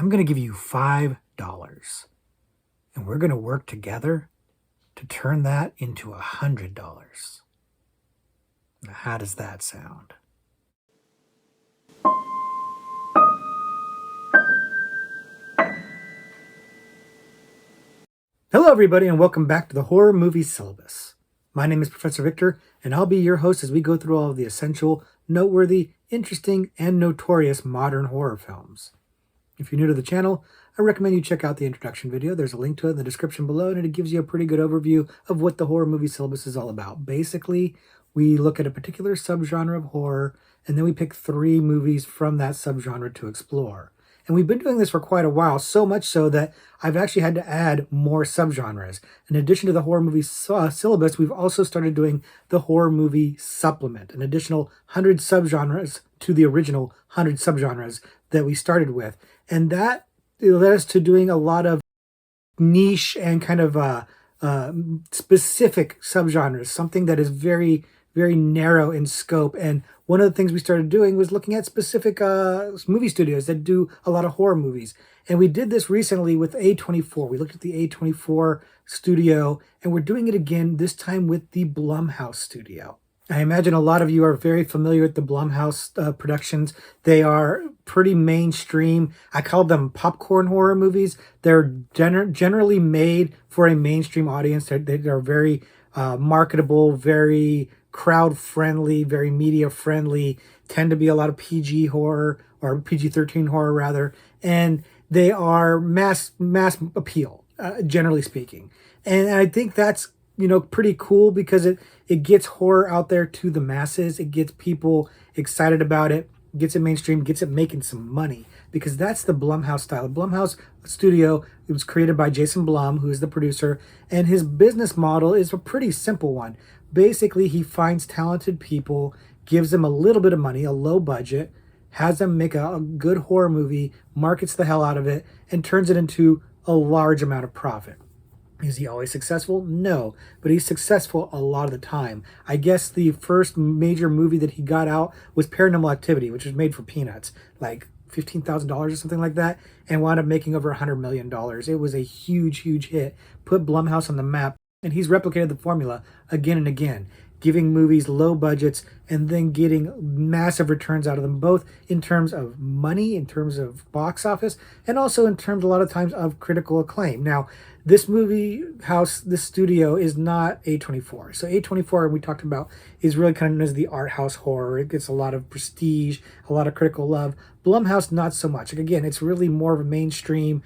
I'm going to give you $5, and we're going to work together to turn that into $100. Now, how does that sound? Hello, everybody, and welcome back to the Horror Movie Syllabus. My name is Professor Victor, and I'll be your host as we go through all of the essential, noteworthy, interesting, and notorious modern horror films. If you're new to the channel, I recommend you check out the introduction video. There's a link to it in the description below, and it gives you a pretty good overview of what the Horror Movie Syllabus is all about. Basically, we look at a particular subgenre of horror, and then we pick 3 movies from that subgenre to explore. And we've been doing this for quite a while, so much so that I've actually had to add more subgenres. In addition to the horror movie syllabus, we've also started doing the horror movie supplement, an additional 100 subgenres to the original 100 subgenres that we started with. And that led us to doing a lot of niche and kind of specific subgenres, something that is very, very narrow in scope. And one of the things we started doing was looking at specific movie studios that do a lot of horror movies. And we did this recently with A24. We looked at the A24 studio, and we're doing it again, this time with the Blumhouse studio. I imagine a lot of you are very familiar with the Blumhouse productions. They are pretty mainstream. I call them popcorn horror movies. They're generally made for a mainstream audience. They're very marketable, very crowd-friendly, very media-friendly, tend to be a lot of PG horror, or PG-13 horror rather, and they are mass appeal, generally speaking. And I think that's, pretty cool because it gets horror out there to the masses. It gets people excited about it, gets it mainstream, gets it making some money, because that's the Blumhouse style. The Blumhouse studio, it was created by Jason Blum, who is the producer, and his business model is a pretty simple one. Basically, he finds talented people, gives them a little bit of money, a low budget, has them make a good horror movie, markets the hell out of it, and turns it into a large amount of profit. Is he always successful? No, but he's successful a lot of the time. I guess the first major movie that he got out was Paranormal Activity, which was made for peanuts, like $15,000 or something like that, and wound up making over $100 million. It was a huge, huge hit, put Blumhouse on the map, and he's replicated the formula again and again, giving movies low budgets and then getting massive returns out of them, both in terms of money, in terms of box office, and also in terms, a lot of times, of critical acclaim. Now, this movie house, this studio, is not A24. So A24, we talked about, is really kind of known as the art house horror. It gets a lot of prestige, a lot of critical love. Blumhouse, not so much. Again, it's really more of a mainstream,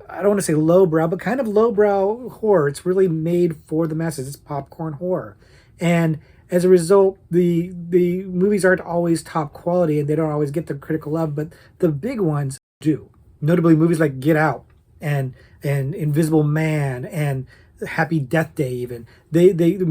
I don't want to say lowbrow, but kind of lowbrow horror. It's really made for the masses. It's popcorn horror. And as a result, the movies aren't always top quality, and they don't always get the critical love, but the big ones do. Notably, movies like Get Out and Invisible Man and Happy Death Day, even. These are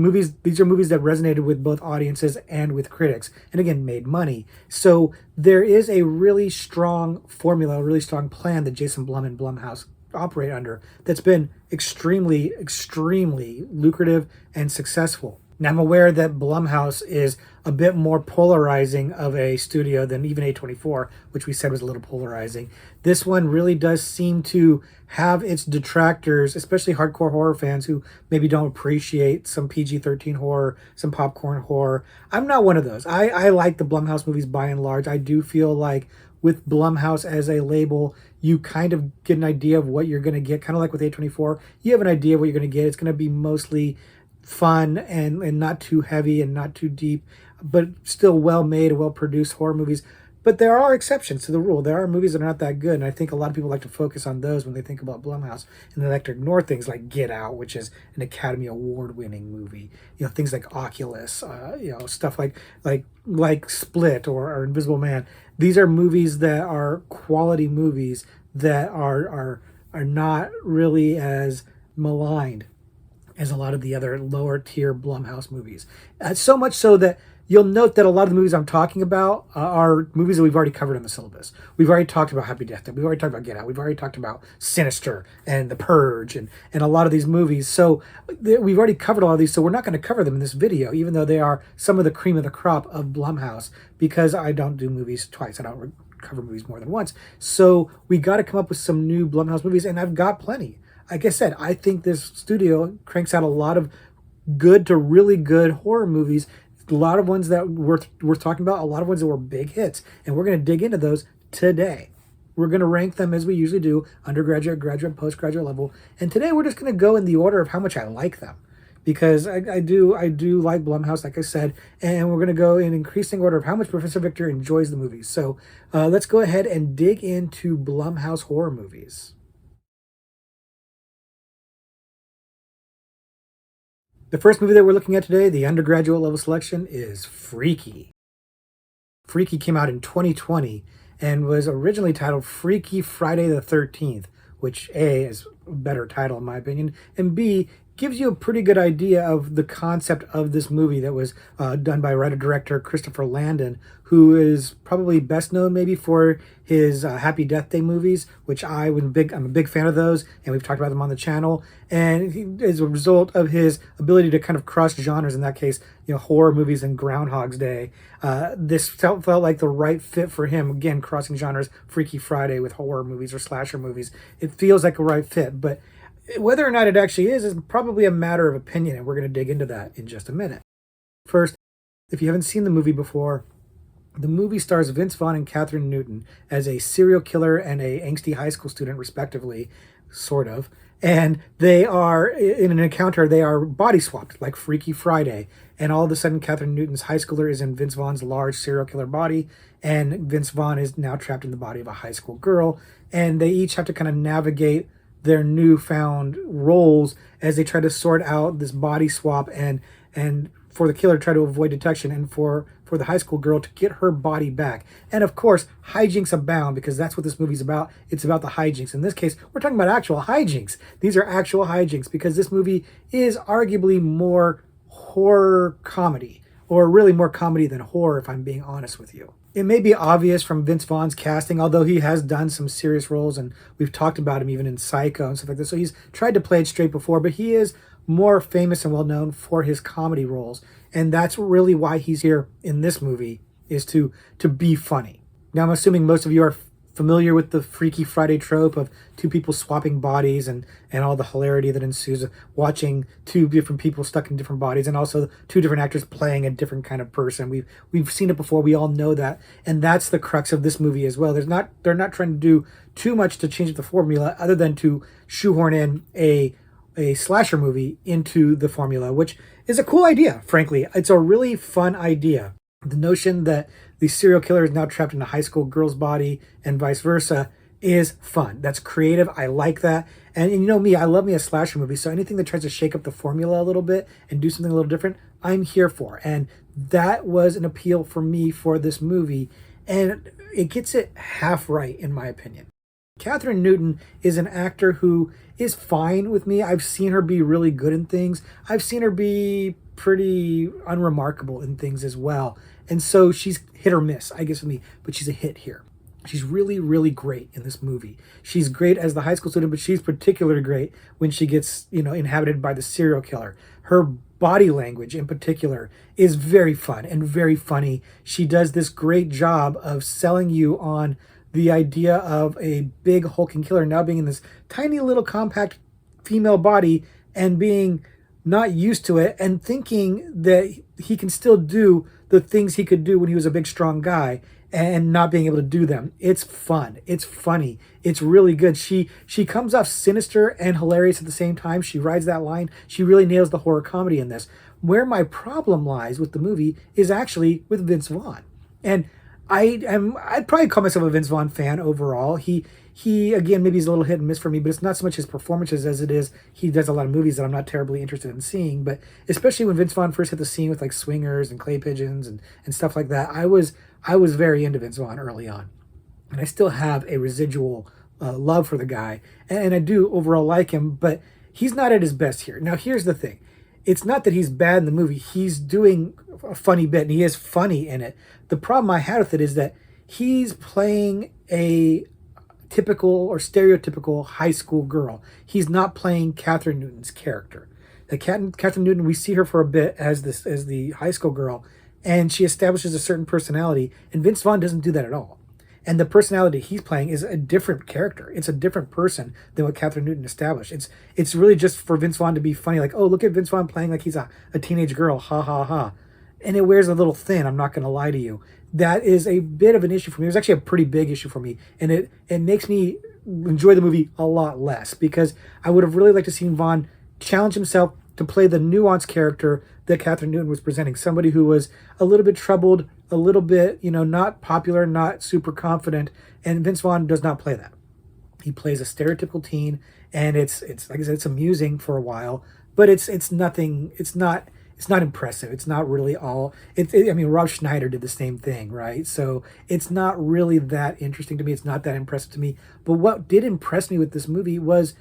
movies that resonated with both audiences and with critics, and again, made money. So there is a really strong formula, a really strong plan that Jason Blum and Blumhouse operate under that's been extremely, extremely lucrative and successful. Now, I'm aware that Blumhouse is a bit more polarizing of a studio than even A24, which we said was a little polarizing. This one really does seem to have its detractors, especially hardcore horror fans who maybe don't appreciate some PG-13 horror, some popcorn horror. I'm not one of those. I like the Blumhouse movies by and large. I do feel like with Blumhouse as a label, you kind of get an idea of what you're going to get, kind of like with A24. You have an idea of what you're going to get. It's going to be mostly fun and not too heavy and not too deep, but still well-made and well-produced horror movies. But there are exceptions to the rule. There are movies that are not that good, and I think a lot of people like to focus on those when they think about Blumhouse, and they like to ignore things like Get Out, which is an Academy Award-winning movie. Things like Oculus, stuff like Split or Invisible Man. These are movies that are quality movies that are not really as maligned as a lot of the other lower tier Blumhouse movies. So much so that you'll note that a lot of the movies I'm talking about are movies that we've already covered in the syllabus. We've already talked about Happy Death Day. We've already talked about Get Out. We've already talked about Sinister and The Purge and a lot of these movies. So we've already covered a lot of these, so we're not going to cover them in this video, even though they are some of the cream of the crop of Blumhouse, because I don't do movies twice. I don't cover movies more than once. So we got to come up with some new Blumhouse movies, and I've got plenty. Like I said, I think this studio cranks out a lot of good to really good horror movies. A lot of ones that worth talking about, a lot of ones that were big hits, and we're going to dig into those today. We're going to rank them as we usually do, undergraduate, graduate, postgraduate level. And today we're just going to go in the order of how much I like them, because I do like Blumhouse, like I said, and we're going to go in increasing order of how much Professor Victor enjoys the movies. So let's go ahead and dig into Blumhouse horror movies. The first movie that we're looking at today, the undergraduate level selection, is Freaky. Freaky came out in 2020 and was originally titled Freaky Friday the 13th, which A, is a better title in my opinion, and B, gives you a pretty good idea of the concept of this movie that was done by writer-director Christopher Landon, who is probably best known maybe for his Happy Death Day movies, which I'm a big fan of those, and we've talked about them on the channel. And as a result of his ability to kind of cross genres, in that case, horror movies and Groundhog's Day, this felt like the right fit for him. Again, crossing genres, Freaky Friday with horror movies or slasher movies. It feels like a right fit, but whether or not it actually is probably a matter of opinion, and we're going to dig into that in just a minute. First, if you haven't seen the movie before, the movie stars Vince Vaughn and Catherine Newton as a serial killer and a angsty high school student, respectively, sort of. And they are, in an encounter, they are body swapped, like Freaky Friday. And all of a sudden, Catherine Newton's high schooler is in Vince Vaughn's large serial killer body, and Vince Vaughn is now trapped in the body of a high school girl. And they each have to kind of navigate their newfound roles as they try to sort out this body swap, and for the killer to try to avoid detection, and for the high school girl to get her body back. And of course, hijinks abound, because that's what this movie's about. It's about the hijinks. In this case, we're talking about actual hijinks. These are actual hijinks, because this movie is arguably more horror comedy, or really more comedy than horror, if I'm being honest with you. It may be obvious from Vince Vaughn's casting, although he has done some serious roles, and we've talked about him even in Psycho and stuff like this. So he's tried to play it straight before, but he is more famous and well known for his comedy roles. And that's really why he's here in this movie, is to be funny. Now, I'm assuming most of you are familiar with the Freaky Friday trope of two people swapping bodies, and all the hilarity that ensues of watching two different people stuck in different bodies, and also two different actors playing a different kind of person. We've seen it before. We all know that, and that's the crux of this movie as well. They're not trying to do too much to change the formula, other than to shoehorn in a slasher movie into the formula, which is a cool idea. Frankly, it's a really fun idea. The notion that the serial killer is now trapped in a high school girl's body and vice versa is fun. That's creative. I like that. And you know me, I love me a slasher movie. So anything that tries to shake up the formula a little bit and do something a little different, I'm here for. And that was an appeal for me for this movie. And it gets it half right, in my opinion. Catherine Newton is an actor who is fine with me. I've seen her be really good in things. I've seen her be pretty unremarkable in things as well. And so she's hit or miss, I guess, with me, but she's a hit here. She's really, really great in this movie. She's great as the high school student, but she's particularly great when she gets, inhabited by the serial killer. Her body language in particular is very fun and very funny. She does this great job of selling you on the idea of a big hulking killer now being in this tiny little compact female body and being not used to it, and thinking that he can still do the things he could do when he was a big strong guy, and not being able to do them. It's fun. It's funny. It's really good. She comes off sinister and hilarious at the same time. She rides that line. She really nails the horror comedy in this. Where my problem lies with the movie is actually with Vince Vaughn. And I'd probably call myself a Vince Vaughn fan overall. He again, maybe he's a little hit and miss for me, but it's not so much his performances as it is he does a lot of movies that I'm not terribly interested in seeing. But especially when Vince Vaughn first hit the scene with like Swingers and Clay Pigeons and stuff like that, I was very into Vince Vaughn early on, and I still have a residual love for the guy, and I do overall like him, but he's not at his best here. Now, here's the thing. It's not that he's bad in the movie. He's doing a funny bit, and he is funny in it. The problem I had with it is that he's playing a typical or stereotypical high school girl. He's not playing Catherine Newton's character. Catherine Newton, we see her for a bit as the high school girl, and she establishes a certain personality, and Vince Vaughn doesn't do that at all. And the personality he's playing is a different character. It's a different person than what Catherine Newton established. It's really just for Vince Vaughn to be funny, like, oh, look at Vince Vaughn playing like he's a teenage girl, ha ha ha. And it wears a little thin, I'm not gonna lie to you. That is a bit of an issue for me. It was actually a pretty big issue for me. And it makes me enjoy the movie a lot less because I would have really liked to see Vaughn challenge himself to play the nuanced character that Catherine Newton was presenting. Somebody who was a little bit troubled, a little bit, not popular, not super confident. And Vince Vaughn does not play that. He plays a stereotypical teen, and it's like I said, it's amusing for a while, but it's nothing. It's not impressive. It's not really all. I mean, Rob Schneider did the same thing, right? So it's not really that interesting to me. It's not that impressive to me. But what did impress me with this movie was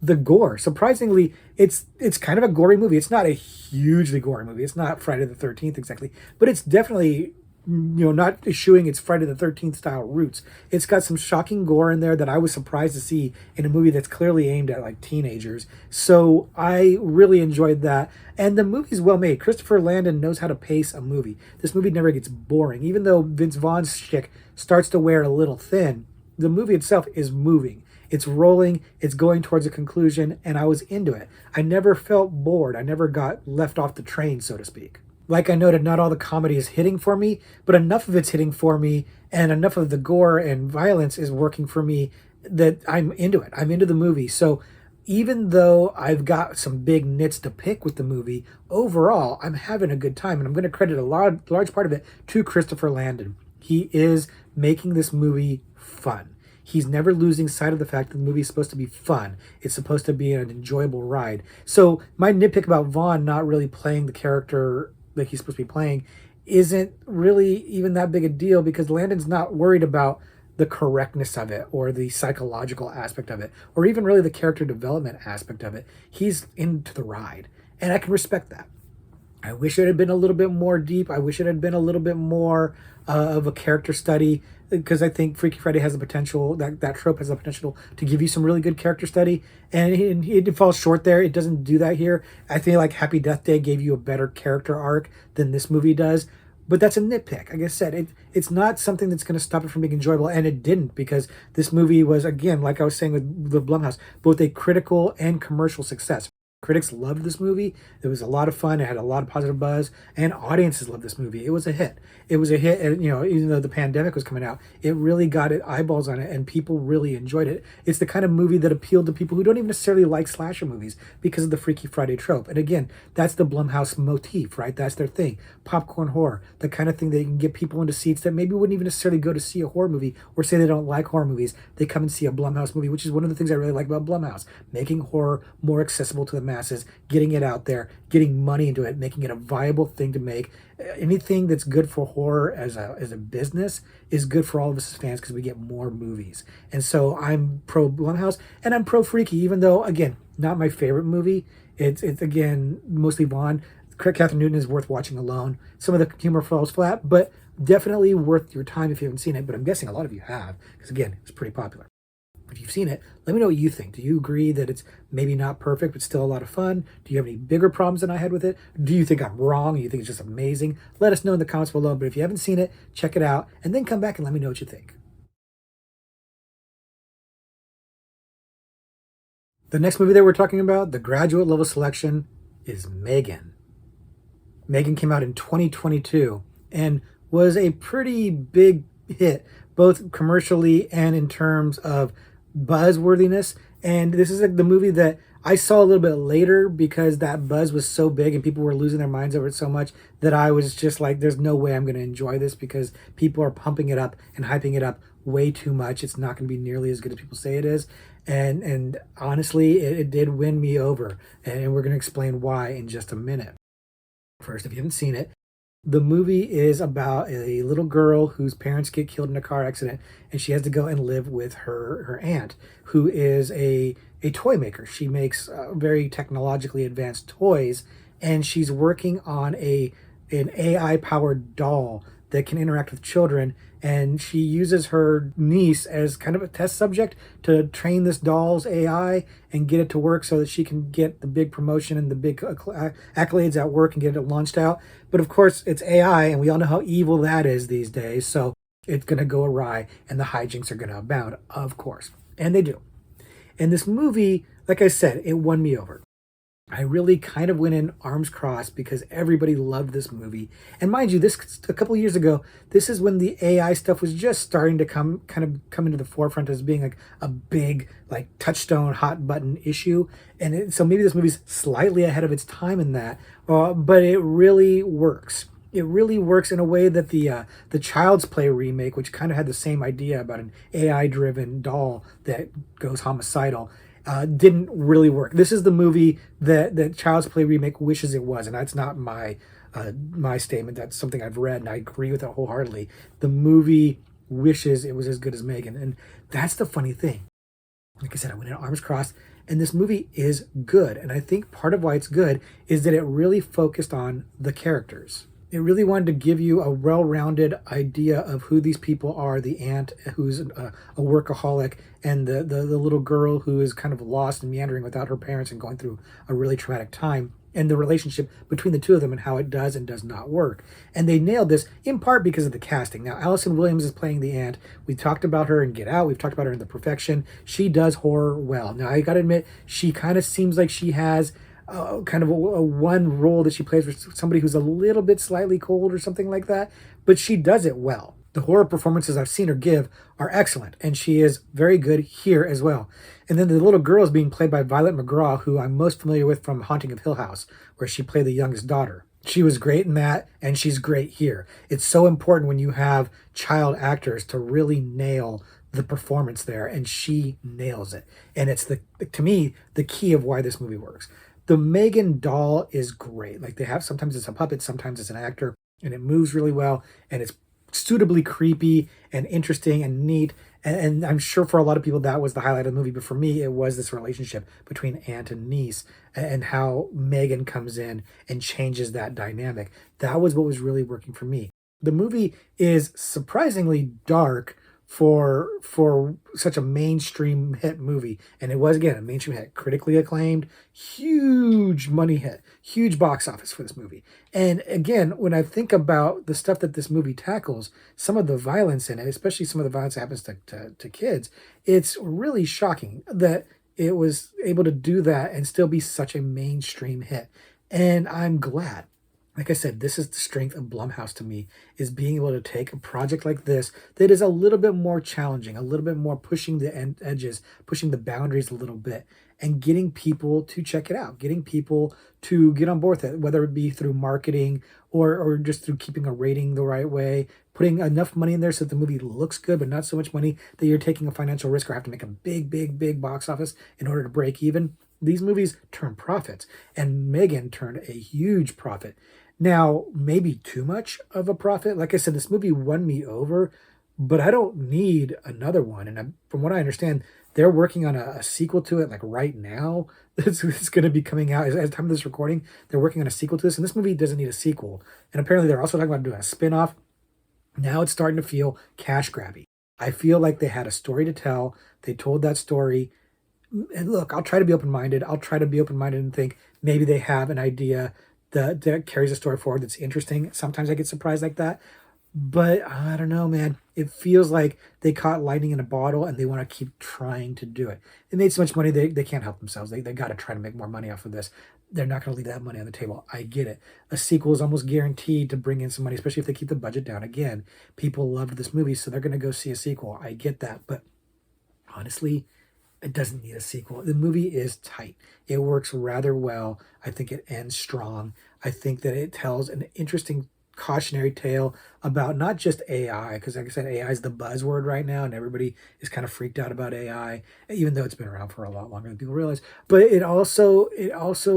the gore. Surprisingly, it's kind of a gory movie. It's not a hugely gory movie. It's not Friday the 13th exactly, but it's definitely not eschewing its Friday the 13th style roots. It's got some shocking gore in there that I was surprised to see in a movie that's clearly aimed at like teenagers. So I really enjoyed that. And the movie's well made. Christopher Landon knows how to pace a movie. This movie never gets boring. Even though Vince Vaughn's shtick starts to wear a little thin, the movie itself is moving. It's rolling, it's going towards a conclusion, and I was into it. I never felt bored. I never got left off the train, so to speak. Like I noted, not all the comedy is hitting for me, but enough of it's hitting for me, and enough of the gore and violence is working for me that I'm into it. I'm into the movie. So even though I've got some big nits to pick with the movie, overall, I'm having a good time, and I'm going to credit a large part of it to Christopher Landon. He is making this movie fun. He's never losing sight of the fact that the movie is supposed to be fun. It's supposed to be an enjoyable ride. So my nitpick about Vaughn not really playing the character that he's supposed to be playing isn't really even that big a deal because Landon's not worried about the correctness of it or the psychological aspect of it or even really the character development aspect of it. He's into the ride, and I can respect that. I wish it had been a little bit more deep. I wish it had been a little bit more of a character study because I think Freaky Friday has the potential, that trope has the potential to give you some really good character study. And it falls short there. It doesn't do that here. I feel like Happy Death Day gave you a better character arc than this movie does. But that's a nitpick. Like I said, it's not something that's going to stop it from being enjoyable. And it didn't because this movie was, again, like I was saying with the Blumhouse, both a critical and commercial success. Critics loved this movie. It was a lot of fun. It had a lot of positive buzz, and audiences loved this movie. It was a hit. It was a hit, and even though the pandemic was coming out, it really got eyeballs on it, and people really enjoyed it. It's the kind of movie that appealed to people who don't even necessarily like slasher movies because of the Freaky Friday trope. And again, that's the Blumhouse motif, right? That's their thing. Popcorn horror, the kind of thing that you can get people into seats that maybe wouldn't even necessarily go to see a horror movie or say they don't like horror movies. They come and see a Blumhouse movie, which is one of the things I really like about Blumhouse, making horror more accessible to the masses, getting it out there, getting money into it, making it a viable thing to make. Anything that's good for horror as a business is good for all of us as fans because we get more movies. And so I'm pro Blumhouse and I'm pro Freaky, even though, again, not my favorite movie. It's again, mostly Vaughn. Catherine Newton is worth watching alone. Some of the humor falls flat, but definitely worth your time if you haven't seen it. But I'm guessing a lot of you have because, again, it's pretty popular. If you've seen it, let me know what you think. Do you agree that it's maybe not perfect, but still a lot of fun? Do you have any bigger problems than I had with it? Do you think I'm wrong? You think it's just amazing? Let us know in the comments below. But if you haven't seen it, check it out and then come back and let me know what you think. The next movie that we're talking about, the graduate level selection, is Megan. Megan came out in 2022 and was a pretty big hit, both commercially and in terms of buzzworthiness. And this is like the movie that I saw a little bit later because that buzz was so big and people were losing their minds over it so much that I was just like, there's no way I'm going to enjoy this because people are pumping it up and hyping it up way too much. It's not going to be nearly as good as people say it is. And honestly, it did win me over. And we're going to explain why in just a minute. First, if you haven't seen it, the movie is about a little girl whose parents get killed in a car accident, and she has to go and live with her aunt, who is a toy maker. She makes very technologically advanced toys, and she's working on an AI-powered doll that can interact with children, and she uses her niece as kind of a test subject to train this doll's AI and get it to work so that she can get the big promotion and the big accolades at work and get it launched out. But of course, it's AI, and we all know how evil that is these days. So It's going to go awry and the hijinks are going to abound, of course. And they do. And this movie, like I said, it won me over. I really kind of went in arms crossed because everybody loved this movie. And mind you, this a couple of years ago, this is when the AI stuff was just starting to come into the forefront as being like a big like touchstone hot button issue. And so maybe this movie's slightly ahead of its time in that, but it really works. It really works in a way that the Child's Play remake, which kind of had the same idea about an AI-driven doll that goes homicidal, didn't really work. This is the movie that Child's Play remake wishes it was, and that's not my statement. That's something I've read, and I agree with it wholeheartedly. The movie wishes it was as good as Megan, and that's the funny thing. Like I said, I went in arms crossed, and this movie is good. And I think part of why it's good is that it really focused on the characters. It really wanted to give you a well-rounded idea of who these people are. The aunt who's a workaholic, and the little girl who is kind of lost and meandering without her parents and going through a really traumatic time, and the relationship between the two of them and how it does and does not work. And they nailed this in part because of the casting. Now, Allison Williams is playing the aunt. We talked about her in Get Out. We've talked about her in The Perfection. She does horror well. Now, I got to admit, she kind of seems like she has kind of a one role that she plays for somebody who's a little bit slightly cold or something like that, but she does it well. The horror performances I've seen her give are excellent, and she is very good here as well. And then the little girl is being played by Violet McGraw, who I'm most familiar with from Haunting of Hill House, where she played the youngest daughter. She was great in that, and she's great here. It's so important when you have child actors to really nail the performance there, and she nails it. And it's to me, the key of why this movie works. The Megan doll is great. Like they have, sometimes it's a puppet, sometimes it's an actor, and it moves really well, and it's suitably creepy and interesting and neat. And I'm sure for a lot of people that was the highlight of the movie, but for me, it was this relationship between aunt and niece and how Megan comes in and changes that dynamic. That was what was really working for me. The movie is surprisingly dark for such a mainstream hit movie, and it was again a mainstream hit, critically acclaimed, huge money hit, huge box office for this movie. And again, when I think about the stuff that this movie tackles, some of the violence in it, especially some of the violence that happens to kids, it's really shocking that it was able to do that and still be such a mainstream hit. And I'm glad. Like I said, this is the strength of Blumhouse to me, is being able to take a project like this that is a little bit more challenging, a little bit more pushing the edges, pushing the boundaries a little bit, and getting people to check it out, getting people to get on board with it, whether it be through marketing or just through keeping a rating the right way, putting enough money in there so that the movie looks good, but not so much money that you're taking a financial risk or have to make a big box office in order to break even. These movies turn profits, and Megan turned a huge profit. Now, maybe too much of a profit. Like I said, this movie won me over, but I don't need another one. And from what I understand, they're working on a sequel to it like right now. It's going to be coming out as time of this recording. They're working on a sequel to this, and this movie doesn't need a sequel. And apparently they're also talking about doing a spin-off. Now it's starting to feel cash grabby. I feel like they had a story to tell. They told that story. And look, I'll try to be open-minded. I'll try to be open-minded and think maybe they have an idea that carries a story forward that's interesting. Sometimes I get surprised like that. But I don't know, man. It feels like they caught lightning in a bottle and they want to keep trying to do it. They made so much money, they can't help themselves. They got to try to make more money off of this. They're not going to leave that money on the table. I get it. A sequel is almost guaranteed to bring in some money, especially if they keep the budget down. Again, people loved this movie, so they're going to go see a sequel. I get that. But honestly, it doesn't need a sequel. The movie is tight. It works rather well. I think it ends strong. I think that it tells an interesting cautionary tale about not just AI, because like I said, AI is the buzzword right now, and everybody is kind of freaked out about AI, even though it's been around for a lot longer than people realize. But it also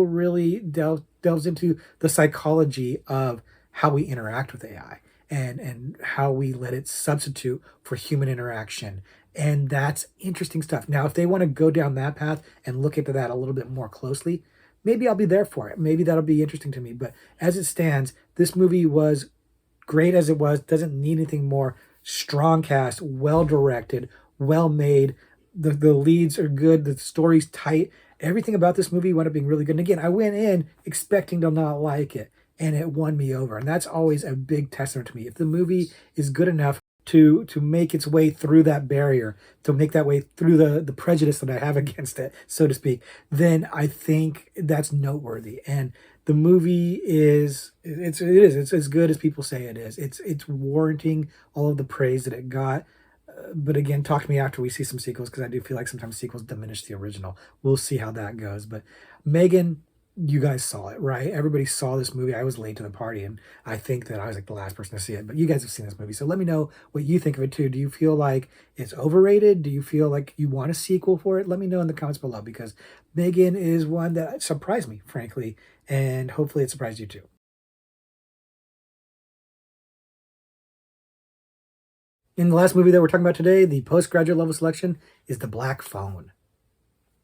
really delves into the psychology of how we interact with AI and how we let it substitute for human interaction. And that's interesting stuff. Now, if they want to go down that path and look into that a little bit more closely, maybe I'll be there for it. Maybe that'll be interesting to me. But as it stands, this movie was great as it was, doesn't need anything more. Strong cast, well directed, well made. The leads are good, the story's tight. Everything about this movie wound up being really good. And again, I went in expecting to not like it, and it won me over. And that's always a big testament to me. If the movie is good enough to make its way through that barrier, to make that way through the prejudice that I have against it, so to speak, then I think that's noteworthy. And the movie it's as good as people say it is. It's warranting all of the praise that it got. But again, talk to me after we see some sequels, because I do feel like sometimes sequels diminish the original. We'll see how that goes. But Megan, you guys saw it, right? Everybody saw this movie. I was late to the party, and I think that I was like the last person to see it. But you guys have seen this movie, so let me know what you think of it too. Do you feel like it's overrated? Do you feel like you want a sequel for it? Let me know in the comments below, because Megan is one that surprised me, frankly, and hopefully it surprised you too. In the last movie that we're talking about today, the postgraduate level selection is The Black Phone.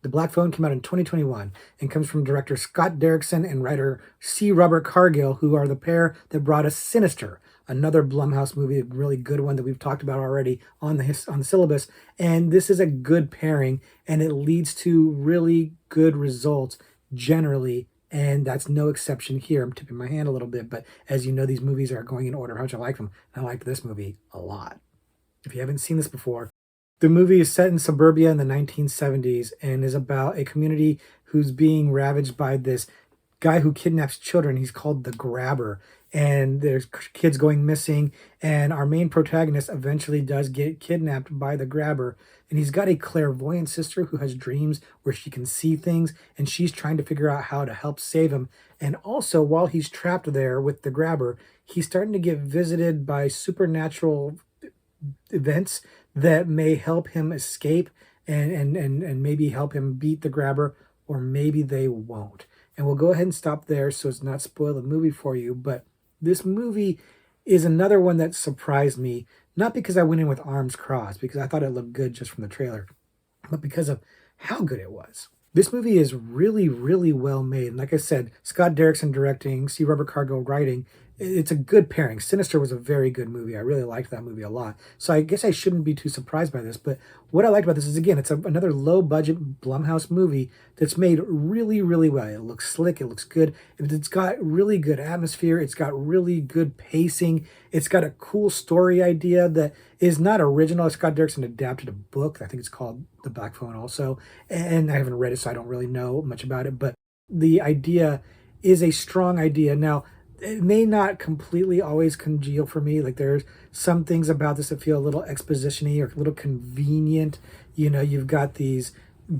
The Black Phone came out in 2021 and comes from director Scott Derrickson and writer C. Robert Cargill, who are the pair that brought us Sinister, another Blumhouse movie, a really good one that we've talked about already on the syllabus. And this is a good pairing, and it leads to really good results generally. And that's no exception here. I'm tipping my hand a little bit, but as you know, these movies are going in order of how much I like them. I liked this movie a lot. If you haven't seen this before, the movie is set in suburbia in the 1970s and is about a community who's being ravaged by this guy who kidnaps children. He's called the Grabber, and there's kids going missing, and our main protagonist eventually does get kidnapped by the Grabber, and he's got a clairvoyant sister who has dreams where she can see things, and she's trying to figure out how to help save him. And also, while he's trapped there with the Grabber, he's starting to get visited by supernatural events that may help him escape and maybe help him beat the Grabber, or maybe they won't. And we'll go ahead and stop there so it's not spoil the movie for you. But this movie is another one that surprised me, not because I went in with arms crossed, because I thought it looked good just from the trailer, but because of how good it was. This movie is really, really well made. And like I said, Scott Derrickson directing, C. Robert Cargill writing. It's a good pairing. Sinister was a very good movie. I really liked that movie a lot. So I guess I shouldn't be too surprised by this. But what I liked about this is, again, it's another low-budget Blumhouse movie that's made really, really well. It looks slick. It looks good. It's got really good atmosphere. It's got really good pacing. It's got a cool story idea that is not original. Scott Derrickson adapted a book. I think it's called The Black Phone also. And I haven't read it, so I don't really know much about it. But the idea is a strong idea. Now, it may not completely always congeal for me. Like, there's some things about this that feel a little exposition-y or a little convenient. You know, you've got these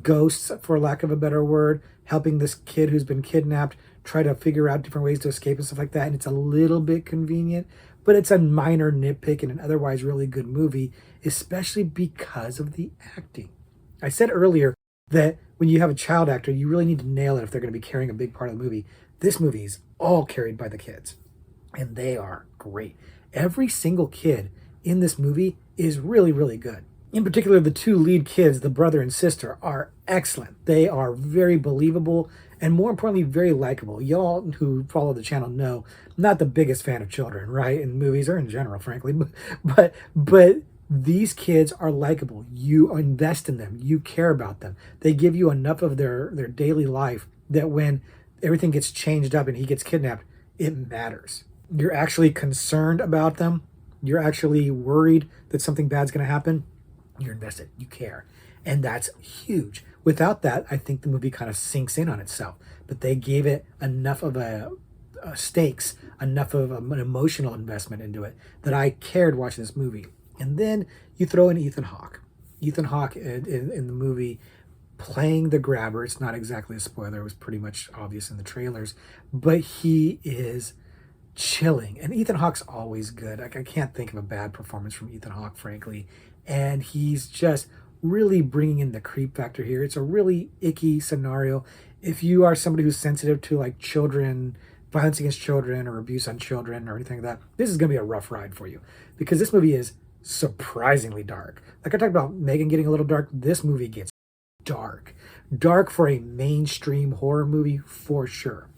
ghosts, for lack of a better word, helping this kid who's been kidnapped try to figure out different ways to escape and stuff like that. And it's a little bit convenient, but it's a minor nitpick in an otherwise really good movie, especially because of the acting. I said earlier that when you have a child actor, you really need to nail it if they're going to be carrying a big part of the movie. This movie is all carried by the kids, and they are great. Every single kid in this movie is really, really good. In particular, the two lead kids, the brother and sister, are excellent. They are very believable and, more importantly, very likable. Y'all who follow the channel know I'm not the biggest fan of children, right? In movies or in general, frankly. But these kids are likable. You invest in them. You care about them. They give you enough of their daily life that when everything gets changed up and he gets kidnapped, it matters. You're actually concerned about them. You're actually worried that something bad's going to happen. You're invested. You care. And that's huge. Without that, I think the movie kind of sinks in on itself. But they gave it enough of a stakes, enough of an emotional investment into it that I cared watching this movie. And then you throw in Ethan Hawke. Ethan Hawke in the movie playing the Grabber. It's not exactly a spoiler. It was pretty much obvious in the trailers. But he is chilling. And Ethan Hawke's always good. Like, I can't think of a bad performance from Ethan Hawke, frankly. And he's just really bringing in the creep factor here. It's a really icky scenario. If you are somebody who's sensitive to, like, children, violence against children or abuse on children or anything like that, this is going to be a rough ride for you, because this movie is surprisingly dark. Like I talked about Megan getting a little dark, this movie gets dark. Dark for a mainstream horror movie, for sure.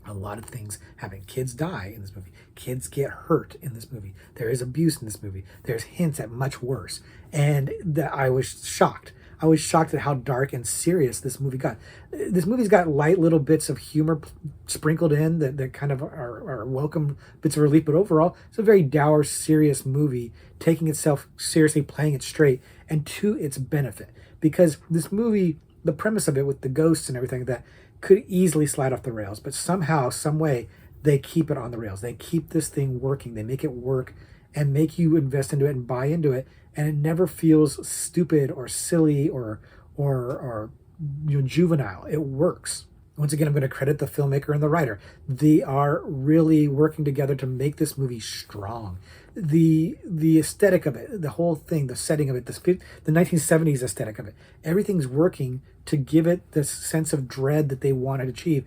A lot of things happen. Kids die in this movie. Kids get hurt in this movie. There is abuse in this movie. There's hints at much worse. And that I was shocked. I was shocked at how dark and serious this movie got. This movie's got light little bits of humor sprinkled in that kind of are welcome bits of relief, but overall, it's a very dour, serious movie, taking itself seriously, playing it straight, and to its benefit. Because this movie, the premise of it with the ghosts and everything like that, could easily slide off the rails, but somehow, some way, they keep it on the rails. They keep this thing working. They make it work and make you invest into it and buy into it, and it never feels stupid or silly or juvenile. It works. Once again, I'm going to credit the filmmaker and the writer. They are really working together to make this movie strong. The aesthetic of it, the whole thing, the setting of it, the 1970s aesthetic of it, everything's working to give it this sense of dread that they want to achieve.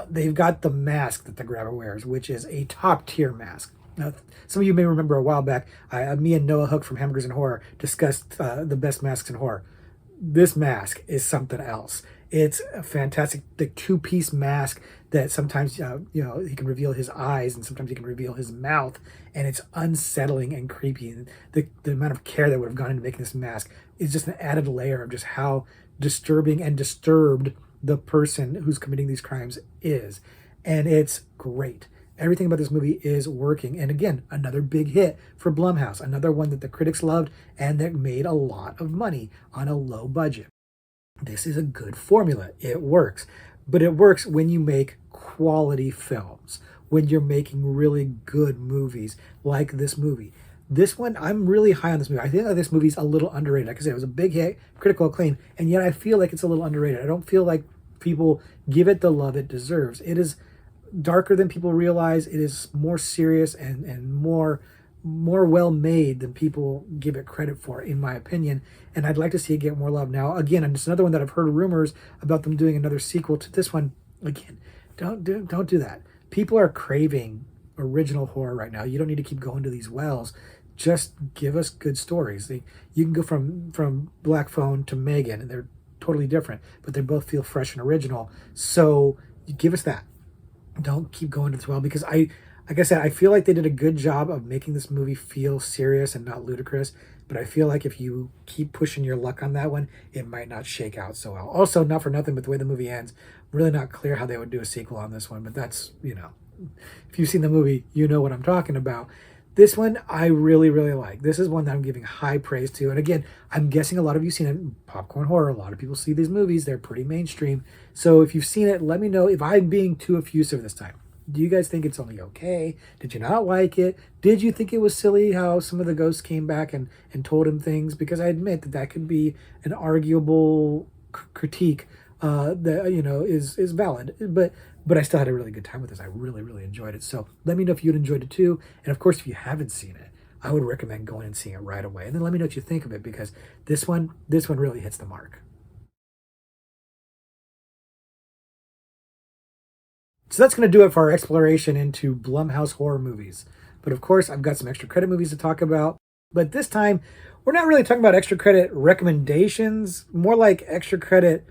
They've got the mask that the grabber wears, which is a top tier mask. Now, some of you may remember a while back, me and Noah Hook from Hamburgers and Horror discussed the best masks in horror. This mask is something else. It's a fantastic, the two-piece mask that sometimes, he can reveal his eyes and sometimes he can reveal his mouth, and it's unsettling and creepy. And the amount of care that would have gone into making this mask is just an added layer of just how disturbing and disturbed the person who's committing these crimes is. And it's great. Everything about this movie is working. And again, another big hit for Blumhouse, another one that the critics loved and that made a lot of money on a low budget. This is a good formula. It works. But it works when you make quality films, when you're making really good movies like this movie. This one, I'm really high on this movie. I think that this movie's a little underrated. Like I said, it was a big hit, critical acclaim, and yet I feel like it's a little underrated. I don't feel like people give it the love it deserves. It is darker than people realize. It is more serious and more well made than people give it credit for, in my opinion. And I'd like to see it get more love. Now, again, and it's another one that I've heard rumors about them doing another sequel to this one. Again, don't do that. People are craving original horror right now. You don't need to keep going to these wells. Just give us good stories. You can go from Black Phone to Megan, and they're totally different, but they both feel fresh and original. So give us that. Don't keep going to this well, because like I said, I feel like they did a good job of making this movie feel serious and not ludicrous, but I feel like if you keep pushing your luck on that one, it might not shake out so well. Also, not for nothing, but the way the movie ends, really not clear how they would do a sequel on this one, but that's, if you've seen the movie, you know what I'm talking about. This one, I really, really like. This is one that I'm giving high praise to. And again, I'm guessing a lot of you seen it. Popcorn horror, a lot of people see these movies. They're pretty mainstream. So if you've seen it, let me know if I'm being too effusive this time. Do you guys think it's only okay? Did you not like it? Did you think it was silly how some of the ghosts came back and told him things? Because I admit that could be an arguable critique that is valid. But I still had a really good time with this. I really, really enjoyed it. So let me know if you'd enjoyed it too. And of course, if you haven't seen it, I would recommend going and seeing it right away. And then let me know what you think of it, because this one really hits the mark. So that's going to do it for our exploration into Blumhouse horror movies. But of course, I've got some extra credit movies to talk about. But this time, we're not really talking about extra credit recommendations, more like extra credit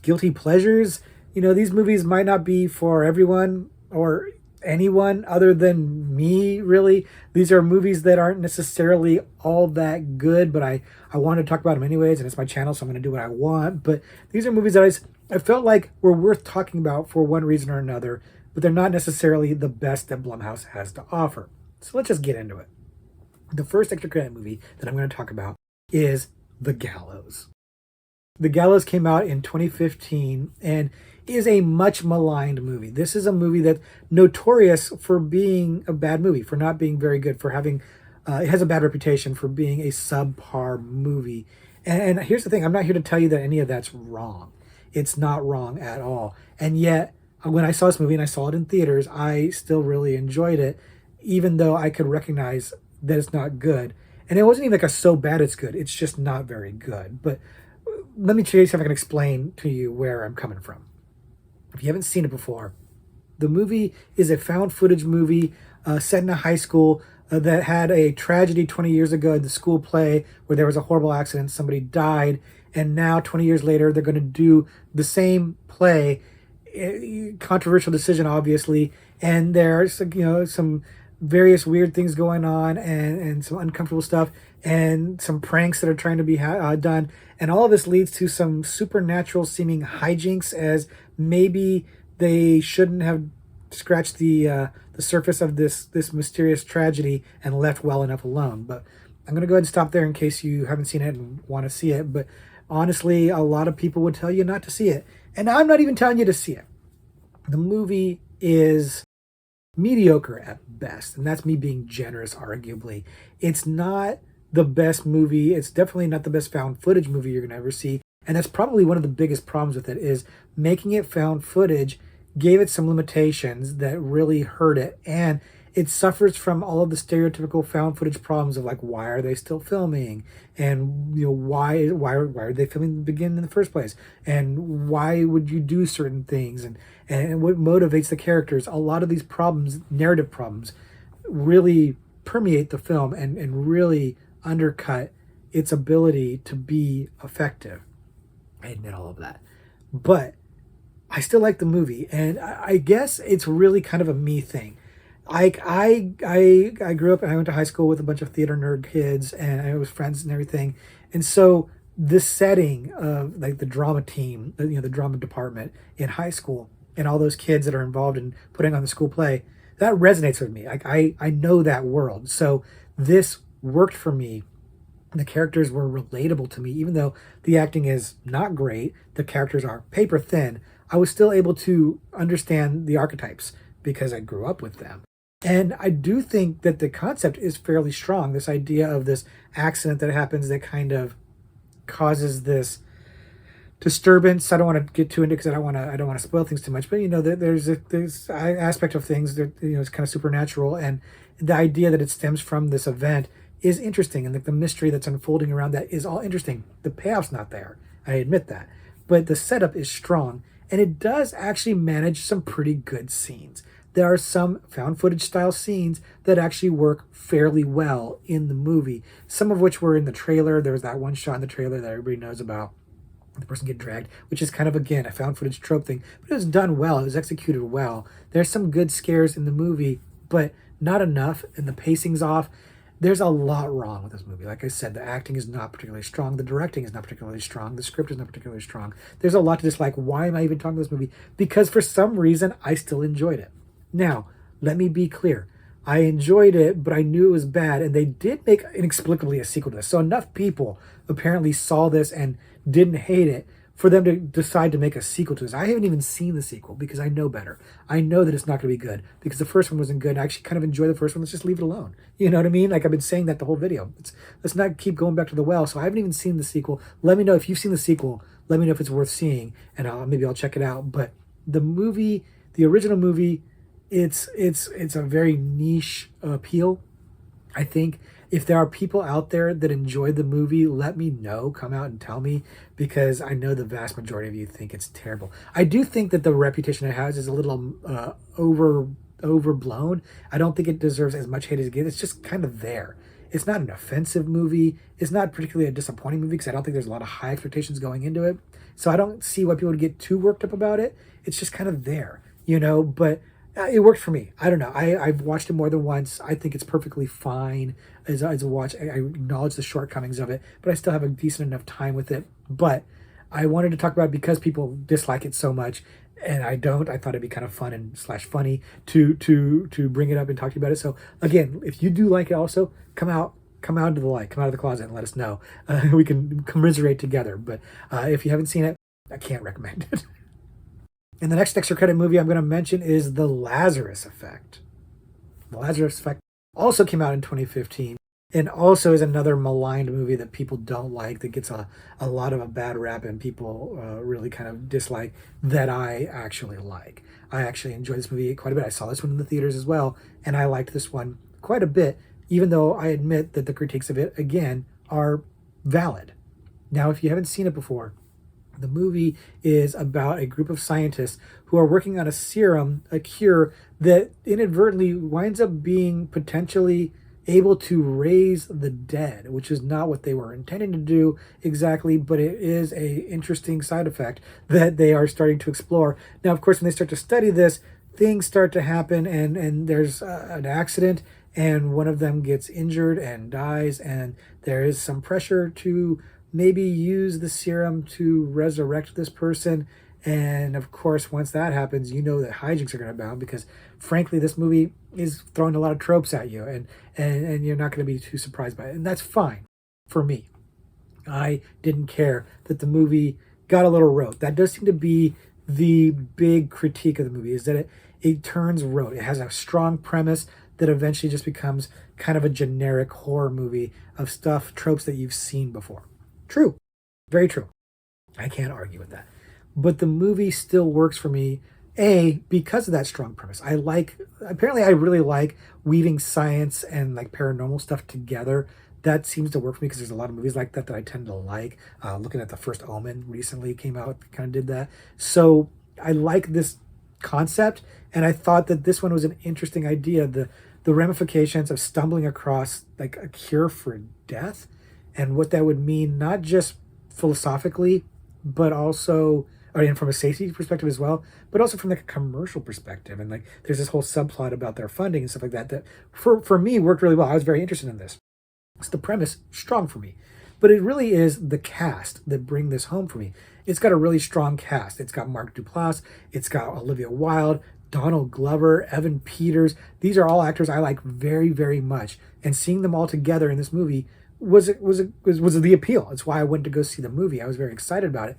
guilty pleasures. These movies might not be for everyone or anyone other than me, really. These are movies that aren't necessarily all that good, but I want to talk about them anyways, and it's my channel, so I'm going to do what I want. But these are movies that I felt like were worth talking about for one reason or another, but they're not necessarily the best that Blumhouse has to offer. So let's just get into it. The first extra credit movie that I'm going to talk about is The Gallows. The Gallows came out in 2015 and is a much maligned movie. This is a movie that's notorious for being a bad movie, for not being very good, for having, it has a bad reputation for being a subpar movie. And here's the thing, I'm not here to tell you that any of that's wrong. It's not wrong at all. And yet, when I saw this movie and I saw it in theaters, I still really enjoyed it, even though I could recognize that it's not good. And it wasn't even like a so bad it's good. It's just not very good. But let me see if I can explain to you where I'm coming from. If you haven't seen it before, the movie is a found footage movie set in a high school that had a tragedy 20 years ago, the school play, where there was a horrible accident, somebody died, and now 20 years later, they're going to do the same play. Controversial decision, obviously, and there's some various weird things going on and some uncomfortable stuff. and some pranks that are trying to be done. And all of this leads to some supernatural seeming hijinks, as maybe they shouldn't have scratched the surface of this mysterious tragedy and left well enough alone. But I'm going to go ahead and stop there in case you haven't seen it and want to see it. But honestly, a lot of people would tell you not to see it. And I'm not even telling you to see it. The movie is mediocre at best, and that's me being generous, arguably. It's not the best movie. It's definitely not the best found footage movie you're going to ever see. And that's probably one of the biggest problems with it, is making it found footage gave it some limitations that really hurt it. And it suffers from all of the stereotypical found footage problems of, like, why are they still filming, and why are they filming the beginning in the first place, and why would you do certain things, and what motivates the characters. A lot of these problems, narrative problems, really permeate the film and really undercut its ability to be effective. I admit all of that, but I still like the movie, and I guess it's really kind of a me thing. I grew up and I went to high school with a bunch of theater nerd kids, and I was friends and everything. And so this setting of, like, the drama team, the drama department in high school, and all those kids that are involved in putting on the school play, that resonates with me. Like, I know that world. So this worked for me. The characters were relatable to me, even though the acting is not great. The characters are paper thin. I was still able to understand the archetypes because I grew up with them. And I do think that the concept is fairly strong. This idea of this accident that happens that kind of causes this disturbance. I don't want to get too into it because I don't want to spoil things too much. But there's aspect of things that it's kind of supernatural, and the idea that it stems from this event is interesting, and the mystery that's unfolding around that is all interesting. The payoff's not there, I admit that, but the setup is strong, and it does actually manage some pretty good scenes. There are some found footage style scenes that actually work fairly well in the movie, some of which were in the trailer. There was that one shot in the trailer that everybody knows about, the person get dragged, which is kind of, again, a found footage trope thing, but it was done well. It was executed well. There's some good scares in the movie, but not enough, and the pacing's off. There's a lot wrong with this movie. Like I said, the acting is not particularly strong. The directing is not particularly strong. The script is not particularly strong. There's a lot to dislike. Why am I even talking about this movie? Because for some reason, I still enjoyed it. Now, let me be clear. I enjoyed it, but I knew it was bad, and they did make inexplicably a sequel to this. So enough people apparently saw this and didn't hate it for them to decide to make a sequel to this. I haven't even seen the sequel because I know better. I know that it's not going to be good because the first one wasn't good. I actually kind of enjoy the first one. Let's just leave it alone. You know what I mean? Like, I've been saying that the whole video. Let's not keep going back to the well. So I haven't even seen the sequel. Let me know if you've seen the sequel. Let me know if it's worth seeing, and maybe I'll check it out. But the movie, the original movie, it's a very niche appeal. I think if there are people out there that enjoyed the movie, let me know. Come out and tell me, because I know the vast majority of you think it's terrible. I do think that the reputation it has is a little overblown. I don't think it deserves as much hate as it gets. It's just kind of there. It's not an offensive movie. It's not particularly a disappointing movie because I don't think there's a lot of high expectations going into it. So I don't see why people would get too worked up about it. It's just kind of there, but it worked for me. I don't know. I've watched it more than once. I think it's perfectly fine as a watch. I acknowledge the shortcomings of it, but I still have a decent enough time with it. But I wanted to talk about it because people dislike it so much, and I don't. I thought it'd be kind of fun and / funny to bring it up and talk to you about it. So again, if you do like it, also come out into the light, come out of the closet, and let us know. We can commiserate together. But if you haven't seen it, I can't recommend it. And the next extra credit movie I'm going to mention is The Lazarus Effect. The Lazarus Effect also came out in 2015 and also is another maligned movie that people don't like, that gets a lot of a bad rap and people really kind of dislike, that I actually like. I actually enjoyed this movie quite a bit. I saw this one in the theaters as well, and I liked this one quite a bit, even though I admit that the critiques of it, again, are valid. Now, if you haven't seen it before, the movie is about a group of scientists who are working on a serum, a cure, that inadvertently winds up being potentially able to raise the dead, which is not what they were intending to do exactly, but it is a interesting side effect that they are starting to explore. Now, of course, when they start to study this, things start to happen, and there's an accident, and one of them gets injured and dies, and there is some pressure to maybe use the serum to resurrect this person. And of course, once that happens, you know that hijinks are going to abound because, frankly, this movie is throwing a lot of tropes at you, and you're not going to be too surprised by it, and that's fine for me. I didn't care that the movie got a little rote. That does seem to be the big critique of the movie, is that it turns rote. It has a strong premise that eventually just becomes kind of a generic horror movie of stuff, tropes that you've seen before. True. Very true. I can't argue with that. But the movie still works for me, because of that strong premise. Apparently I really like weaving science and like paranormal stuff together. That seems to work for me because there's a lot of movies like that that I tend to like. Looking at The First Omen recently came out, kind of did that. So I like this concept, and I thought that this one was an interesting idea. The ramifications of stumbling across like a cure for death, and what that would mean, not just philosophically, but also, and from a safety perspective as well, but also from like a commercial perspective. And like there's this whole subplot about their funding and stuff like that that for me worked really well. I was very interested in this. It's the premise strong for me, but it really is the cast that bring this home for me. It's got a really strong cast. It's got Mark Duplass, it's got Olivia Wilde, Donald Glover, Evan Peters. These are all actors I like very, very much, and seeing them all together in this movie was the appeal. It's why I went to go see the movie. I was very excited about it.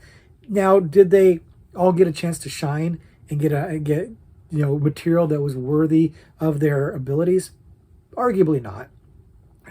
Now, did they all get a chance to shine and get material that was worthy of their abilities? Arguably not.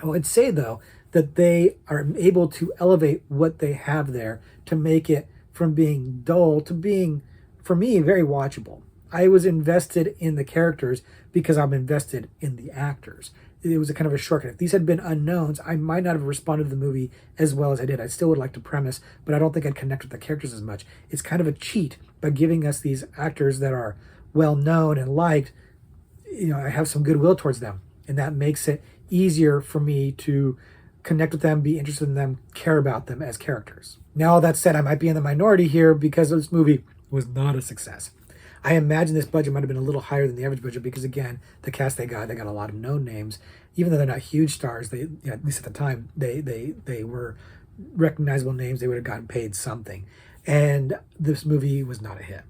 I would say, though, that they are able to elevate what they have there to make it from being dull to being, for me, very watchable. I was invested in the characters because I'm invested in the actors. It was a kind of a shortcut. If these had been unknowns, I might not have responded to the movie as well as I did. I still would like the premise, but I don't think I'd connect with the characters as much. It's kind of a cheat by giving us these actors that are well known and liked. I have some goodwill towards them, and that makes it easier for me to connect with them, be interested in them, care about them as characters. Now, all that said, I might be in the minority here because this movie was not a success. I imagine this budget might have been a little higher than the average budget because, again, the cast they got a lot of known names. Even though they're not huge stars, at least at the time, they were recognizable names. They would have gotten paid something. And this movie was not a hit.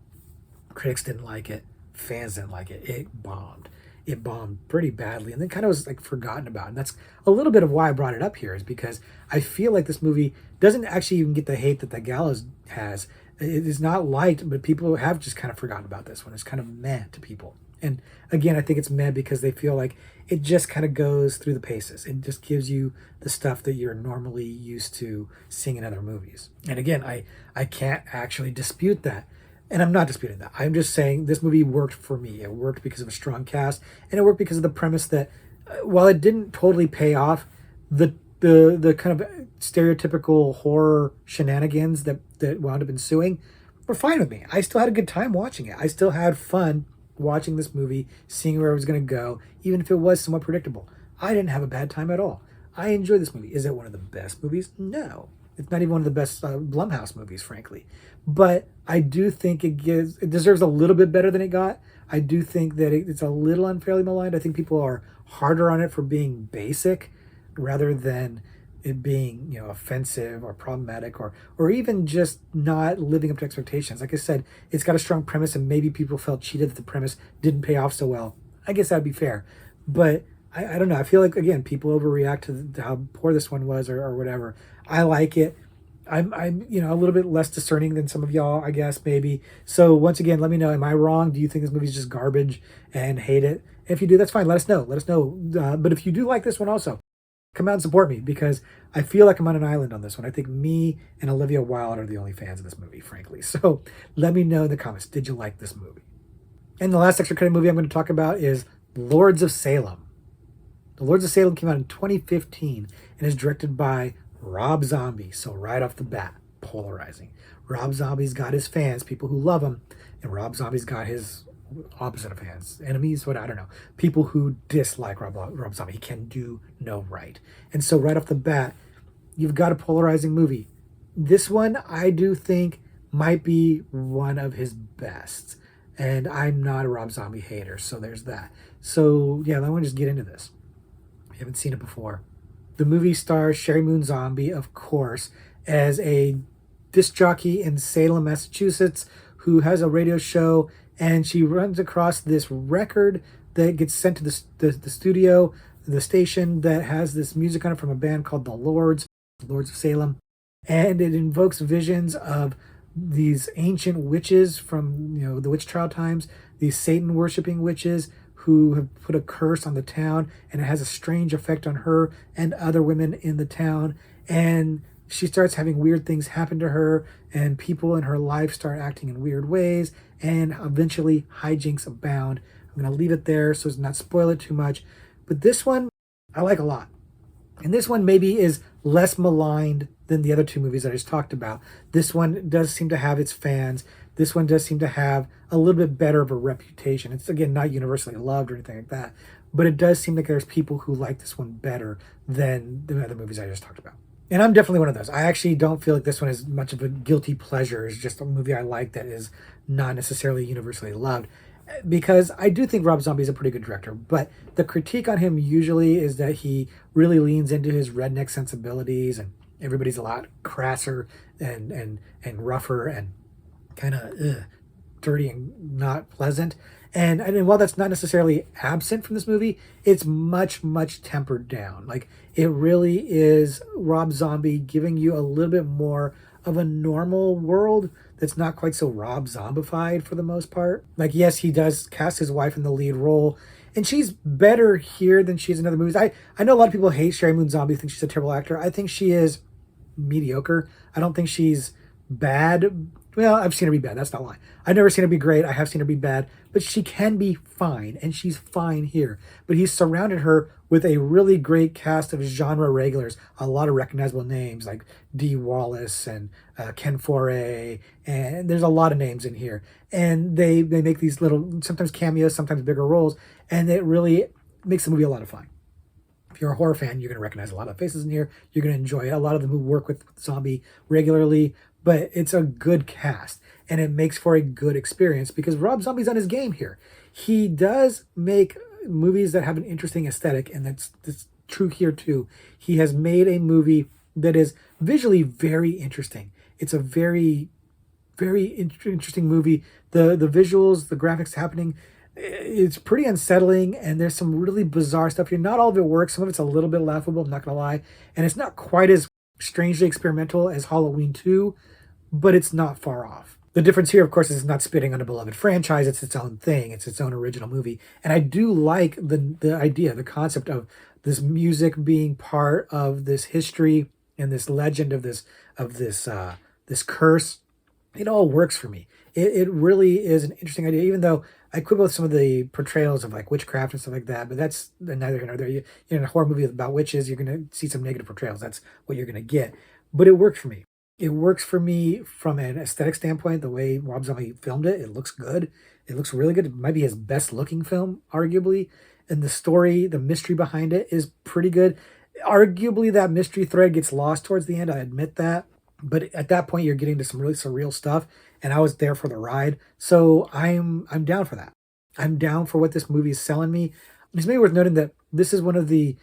Critics didn't like it. Fans didn't like it. It bombed. It bombed pretty badly, and then kind of was like forgotten about. And that's a little bit of why I brought it up here, is because I feel like this movie doesn't actually even get the hate that The Gallows has. It is not liked, but people have just kind of forgotten about this one. It's kind of meh to people. And again, I think it's meh because they feel like it just kind of goes through the paces. It just gives you the stuff that you're normally used to seeing in other movies. And again, I can't actually dispute that. And I'm not disputing that. I'm just saying this movie worked for me. It worked because of a strong cast, and it worked because of the premise that, while it didn't totally pay off, the kind of stereotypical horror shenanigans that wound up ensuing were fine with me. I still had a good time watching it. I still had fun watching this movie, seeing where it was going to go, even if it was somewhat predictable. I didn't have a bad time at all. I enjoyed this movie. Is it one of the best movies? No. It's not even one of the best Blumhouse movies, frankly. But I do think it deserves a little bit better than it got. I do think that it's a little unfairly maligned. I think people are harder on it for being basic rather than it being, offensive or problematic or even just not living up to expectations. Like I said, it's got a strong premise, and maybe people felt cheated that the premise didn't pay off so well. I guess that'd be fair. But I don't know. I feel like, again, people overreact to how poor this one was or whatever. I like it. I'm a little bit less discerning than some of y'all, I guess, maybe. So once again, let me know. Am I wrong? Do you think this movie's just garbage and hate it? If you do, that's fine. Let us know. Let us know. But if you do like this one also, come out and support me, because I feel like I'm on an island on this one. I think me and Olivia Wilde are the only fans of this movie, frankly. So let me know in the comments. Did you like this movie? And the last extra credit movie I'm going to talk about is Lords of Salem. The Lords of Salem came out in 2015 and is directed by Rob Zombie. So right off the bat, polarizing. Rob Zombie's got his fans, people who love him, and Rob Zombie's got his opposite of fans, enemies, I don't know, people who dislike Rob Zombie. He can do no right. And so right off the bat, you've got a polarizing movie. This one, I do think, might be one of his best. And I'm not a Rob Zombie hater, so there's that. So yeah, let me just get into this. you haven't seen it before. The movie stars Sherry Moon Zombie, of course, as a disc jockey in Salem, Massachusetts, who has a radio show, and she runs across this record that gets sent to the studio, the station that has this music on it from a band called the Lords of Salem, and it invokes visions of these ancient witches from the witch trial times, these Satan worshipping witches who have put a curse on the town, and it has a strange effect on her and other women in the town. And she starts having weird things happen to her, and people in her life start acting in weird ways, and eventually hijinks abound. I'm going to leave it there so as not spoil it too much. But this one I like a lot. And this one maybe is less maligned than the other two movies that I just talked about. This one does seem to have its fans. This one does seem to have a little bit better of a reputation. It's, again, not universally loved or anything like that, but it does seem like there's people who like this one better than the other movies I just talked about. And I'm definitely one of those. I actually don't feel like this one is much of a guilty pleasure. It's just a movie I like that is not necessarily universally loved, because I do think Rob Zombie is a pretty good director, but the critique on him usually is that he really leans into his redneck sensibilities, and everybody's a lot crasser and rougher and kind of dirty and not pleasant. And while that's not necessarily absent from this movie, it's much tempered down. Like, it really is Rob Zombie giving you a little bit more of a normal world that's not quite so Rob Zombified for the most part. Like, yes, he does cast his wife in the lead role, and she's better here than she is in other movies. I know a lot of people hate Sherry Moon Zombie, think she's a terrible actor. I think she is mediocre. I don't think she's bad. Well, I've seen her be bad. That's not a lie. I've never seen her be great. I have seen her be bad, but she can be fine, and she's fine here. But he's surrounded her with a really great cast of genre regulars, a lot of recognizable names like Dee Wallace and Ken Foray, and there's a lot of names in here. And they make these little, sometimes cameos, sometimes bigger roles, and it really makes the movie a lot of fun. If you're a horror fan, you're going to recognize a lot of faces in here. You're going to enjoy it. A lot of them who work with Zombie regularly, but it's a good cast, and it makes for a good experience because Rob Zombie's on his game here. He does make movies that have an interesting aesthetic, and that's true here too. He has made a movie that is visually very interesting. It's a very interesting movie. The visuals, the graphics happening, it's pretty unsettling, and there's some really bizarre stuff here. Not all of it works. Some of it's a little bit laughable, I'm not gonna lie, and it's not quite as strangely experimental as Halloween 2, but it's not far off. The difference here, of course, is it's not spitting on a beloved franchise. It's its own thing. It's its own original movie. And I do like the idea, the concept of this music being part of this history and this legend of this curse. It all works for me. It really is an interesting idea, even though I quibble with some of the portrayals of like witchcraft and stuff like that, but that's neither here nor there. You're in a horror movie about witches, you're going to see some negative portrayals. That's what you're going to get. But it worked for me. It works for me from an aesthetic standpoint, the way Rob Zombie filmed it. It looks good. It looks really good. It might be his best looking film, arguably. And the story, the mystery behind it is pretty good. Arguably, that mystery thread gets lost towards the end. I admit that. But at that point, you're getting to some really surreal stuff, and I was there for the ride. So I'm down for that. I'm down for what this movie is selling me. It's maybe worth noting that this is one of the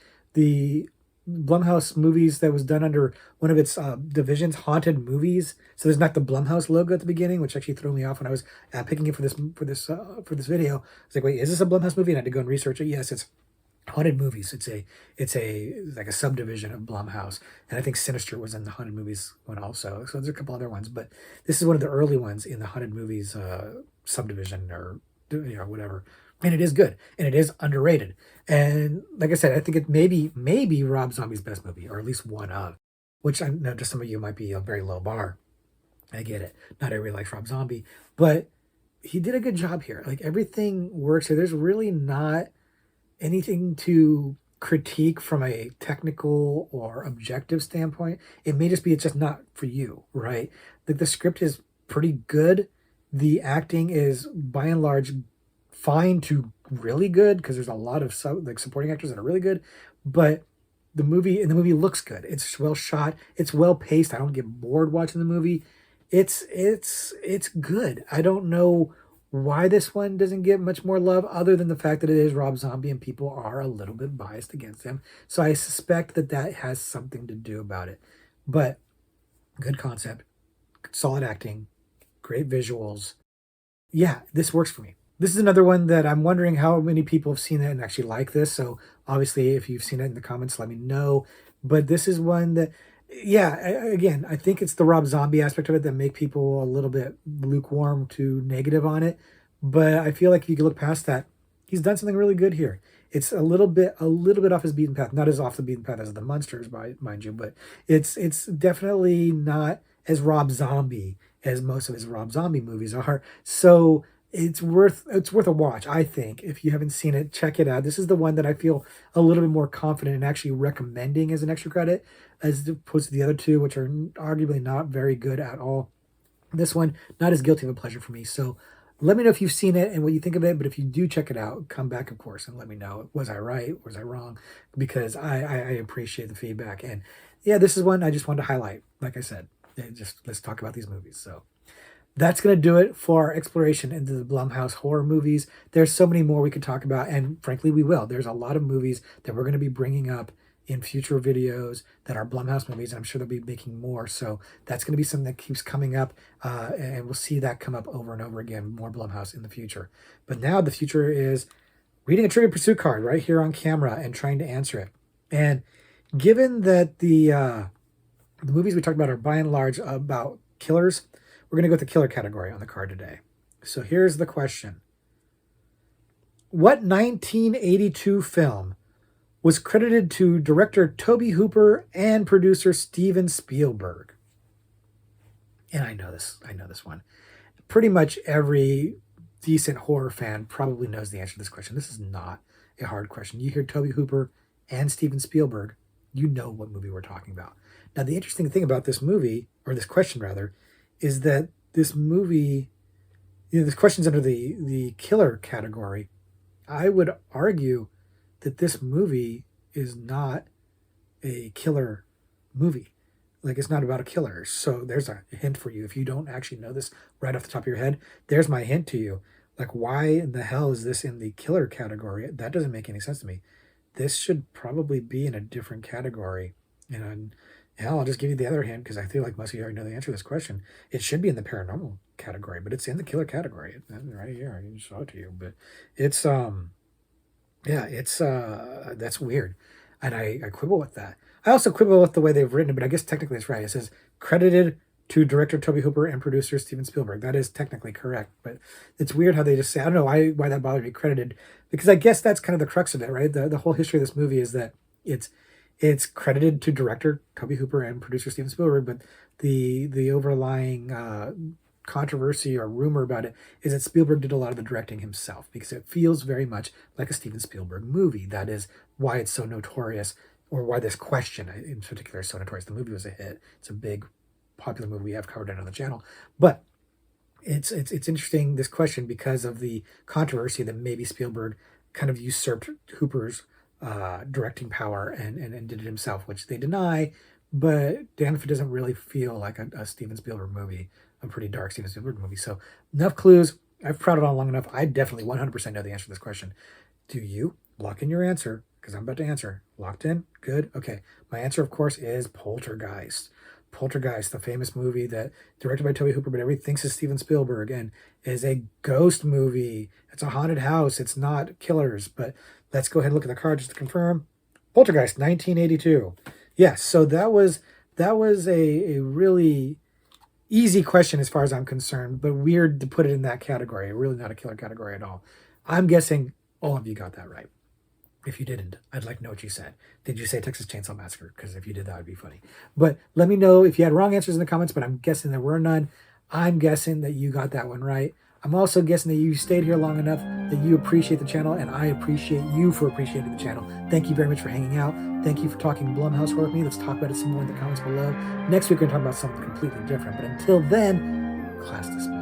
Blumhouse movies that was done under one of its divisions, Haunted Movies. So there's not the Blumhouse logo at the beginning, which actually threw me off when I was picking it for this video. I was like, wait, is this a Blumhouse movie? And I had to go and research it. Yes, it's Haunted Movies. It's like a subdivision of Blumhouse, and I think Sinister was in the Haunted Movies one also. So there's a couple other ones, but this is one of the early ones in the Haunted Movies subdivision, or whatever. And it is good, and it is underrated. And like I said, I think it maybe Rob Zombie's best movie, or at least one of, which I know to some of you might be a very low bar. I get it. Not everybody likes Rob Zombie, but he did a good job here. Like, everything works here. There's really not anything to critique from a technical or objective standpoint. It may just be it's just not for you, right? The script is pretty good. The acting is by and large fine to really good, because there's a lot of supporting actors that are really good, but the movie looks good. It's well shot. It's well paced. I don't get bored watching the movie. It's good. I don't know why this one doesn't get much more love other than the fact that it is Rob Zombie and people are a little bit biased against him. So I suspect that that has something to do about it. But good concept, solid acting, great visuals. Yeah, this works for me. This is another one that I'm wondering how many people have seen it and actually like this. So obviously, if you've seen it in the comments, let me know. But this is one that, yeah, again, I think it's the Rob Zombie aspect of it that make people a little bit lukewarm to negative on it. But I feel like if you can look past that, he's done something really good here. It's a little bit off his beaten path, not as off the beaten path as the Munsters, mind you, but it's definitely not as Rob Zombie as most of his Rob Zombie movies are. So it's worth a watch, I think. If you haven't seen it, check it out. This is the one that I feel a little bit more confident in actually recommending as an extra credit, as opposed to the other two, which are arguably not very good at all. This one, not as guilty of a pleasure for me. So let me know if you've seen it and what you think of it. But if you do check it out, come back, of course, and let me know. Was I right? Was I wrong? Because I appreciate the feedback. And yeah, this is one I just wanted to highlight. Like I said, just let's talk about these movies. So that's going to do it for our exploration into the Blumhouse horror movies. There's so many more we could talk about, and frankly, we will. There's a lot of movies that we're going to be bringing up in future videos that are Blumhouse movies, and I'm sure they'll be making more. So that's going to be something that keeps coming up, and we'll see that come up over and over again, more Blumhouse in the future. But now the future is reading a Trivial Pursuit card right here on camera and trying to answer it. And given that the movies we talked about are by and large about killers, we're going to go with the killer category on the card today. So here's the question. What 1982 film was credited to director Tobe Hooper and producer Steven Spielberg? And I know this one. Pretty much every decent horror fan probably knows the answer to this question. This is not a hard question. You hear Tobe Hooper and Steven Spielberg, you know what movie we're talking about. Now, the interesting thing about this movie, or this question rather, is that this movie, this question's under the killer category. I would argue that this movie is not a killer movie. Like, it's not about a killer. So there's a hint for you. If you don't actually know this right off the top of your head, there's my hint to you. Like, why in the hell is this in the killer category? That doesn't make any sense to me. This should probably be in a different category. And hell, I'll just give you the other hint because I feel like most of you already know the answer to this question. It should be in the paranormal category, but it's in the killer category. Right here, I just saw it to you. But it's that's weird. And I quibble with that. I also quibble with the way they've written it, but I guess technically it's right. It says credited to director Tobe Hooper and producer Steven Spielberg. That is technically correct, but it's weird how they just say, I don't know why that bothered me, credited, because I guess that's kind of the crux of it, right? The whole history of this movie is that it's credited to director Tobe Hooper and producer Steven Spielberg, but the overlying controversy or rumor about it is that Spielberg did a lot of the directing himself because it feels very much like a Steven Spielberg movie. That is why it's so notorious, or why this question in particular is so notorious. The movie was a hit. It's a big, popular movie we have covered it on the channel. But it's interesting, this question, because of the controversy that maybe Spielberg kind of usurped Hooper's directing power and did it himself, which they deny. But damn if it doesn't really feel like a Steven Spielberg movie, a pretty dark Steven Spielberg movie. So enough clues. I've prodded on long enough. I definitely 100% know the answer to this question. Do you? Lock in your answer, because I'm about to answer. Locked in? Good? Okay. My answer, of course, is Poltergeist. Poltergeist, the famous movie that directed by Tobe Hooper, but everybody thinks is Steven Spielberg, and is a ghost movie. It's a haunted house. It's not killers, but let's go ahead and look at the card just to confirm. Poltergeist, 1982. Yes, so that was a really easy question as far as I'm concerned, but weird to put it in that category. Really not a killer category at all. I'm guessing all of you got that right. If you didn't, I'd like to know what you said. Did you say Texas Chainsaw Massacre? Because if you did, that would be funny. But let me know if you had wrong answers in the comments, but I'm guessing there were none. I'm guessing that you got that one right. I'm also guessing that you stayed here long enough that you appreciate the channel, and I appreciate you for appreciating the channel. Thank you very much for hanging out. Thank you for talking Blumhouse horror with me. Let's talk about it some more in the comments below. Next week, we're going to talk about something completely different. But until then, class dismissed.